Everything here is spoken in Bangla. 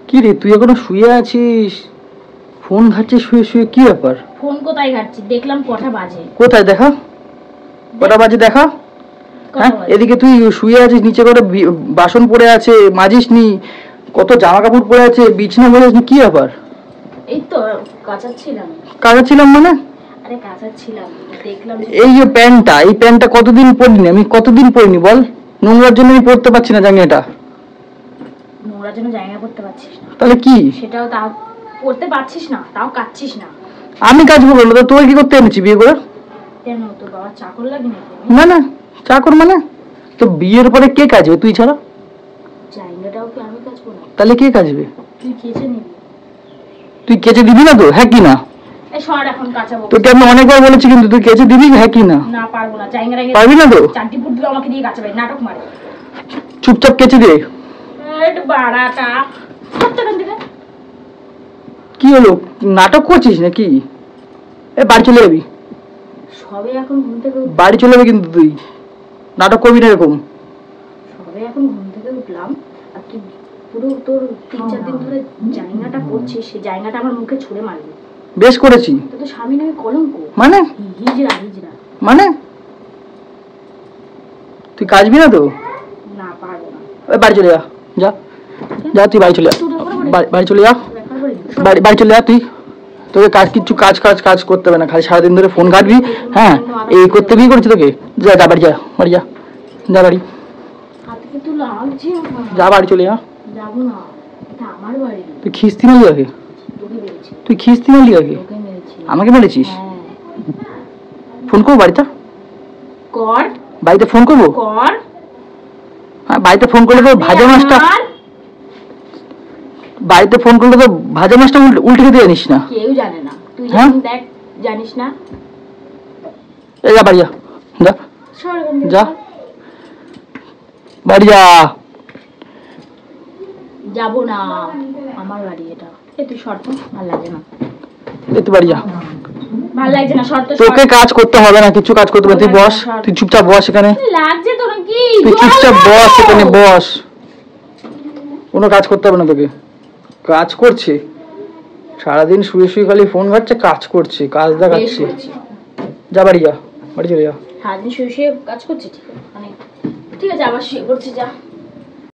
কি রে তুই এখনো শুয়ে আছিস? ফোন ঘাটছিস শুয়ে শুয়ে, কি ব্যাপার? ফোন কোথায় ঘাটছি? দেখলাম কটা বাজে। কোথায় দেখা? কটা বাজে দেখা? হ্যাঁ, এদিকে তুই শুয়ে আছিস, নিচে করে বাসন পড়ে আছে, মাজিস নি, কত জামা কাপড় পড়ে আছে, বিছনা পড়ে, কি ব্যাপার? এই তো কাচাচ্ছিলাম। কাচাচ্ছিলাম মানে? আরে কাচাচ্ছিলাম, দেখলাম এই যে প্যান্টটা, এই প্যান্টটা কতদিন পরিনি আমি, কতদিন পরিনি বল? নোংরার জন্য আমি পরতে পারছি না জাঙ্গিয়াটা। নোংরার জন্য জায়গা করতে পারছিস না? তাহলে কি? সেটাও তাও পড়তে পারছিস না, তাও কাচ্ছিস না। আমি কাচবো বললো তো, তোর কি করতে এনেছি বিয়ে করে? কেন, তোর বাবা চাকর লাগে নাকি? না না, চাকর মানে? তো বিয়ের পরে কে কাজবে তুই ছাড়া? জায়গাটাও কি আমি কাচবো না? তাহলে কে কাজবে? তুই কেচে নিবি। তুই কেচে দিবি না তো, হ্যাঁ কি না? এই সর, এখন কাচাবো। তোকে আমি অনেকবার বলেছি কিন্তু, তুই কেচে দিবি, হ্যাঁ কি না? না পারবো না, জায়গা রেখে পারবি না তো? চারটি ফুট দিলে আমাকে দিয়ে কাচাবে, নাটক মারে। চুপচাপ কেচে দে। একটু বাড়াটা কি হলো, নাটক করছিস নাকি? এ বাড়ি চলে যাবি। সবে এখন ঘুম থেকে বাড়ি চলে যাবে কিন্তু, তুই নাটক করবি না এরকম। সবে এখন ঘুম থেকে উঠলাম, আর তুই পুরো তোর 3-4 দিন ধরে জায়গাটা পড়ছিস, সেই জায়গাটা আমার মুখে ছুঁড়ে মারবি। বেশ করেছি। তো স্বামী নামে কলঙ্ক। মানে? হিজড়া হিজড়া মানে? তুই কাজবি না তো? না পারবো না। বাড়ি চলে যা, যা যা, তুই বাড়ি চলে যা, বাড়ি চলে যা, বাড়ি চলে যা তুই। তোকে কাজ, কিচ্ছু কাজ কাজ কাজ করতে হবে না, খালি সারাদিন ধরে ফোন ঘাটবি। হ্যাঁ, এই করতে বিয়ে করেছি তোকে? যা যা বাড়ি যা, বাড়ি যা, যা বাড়ি, যা বাড়ি চলে যা। যাবো না, এটা আমার বাড়ি। তুই খিস্তি মারলি আগে? তুই খিস্তি মারলি আগে? আমাকে মেরেছিস? ফোন করবো বাড়িতে? কর। বাড়িতে ফোন করবো? কর। হ্যাঁ, বাড়িতে ফোন করলে তো ভাজা মাছটা, বাড়িতে ফোন করলে তো ভাজা মাছটা উল্টে খেতে জানিস না। কেউ জানে না, তুই যখন দেখ জানিস না। এই যা বাড়ি যা, যা যা বাড়ি যা। যাবো না, আমার বাড়ি এটা। তুই শর্ত ভালো লাগে না, তুই বাড়ি যা, ভালো লাগছে না শর্ত। তোকে কাজ করতে হবে না, কিছু কাজ করতে হবে, তুই বস, তুই চুপচাপ বস এখানে। লাগছে তোর কি? তুই চুপচাপ বস এখানে, বস, কোনো কাজ করতে হবে না তোকে। কাজ করছে সারাদিন, শুয়ে শুয়ে খালি ফোন ঘাটছে, কাজ করছে, কাজ দেখাচ্ছে। যা বাড়ি যা, বাড়ি চলে যা। সারাদিন শুয়ে শুয়ে কাজ করছে, ঠিক আছে, আবার শুয়ে করছি, যা।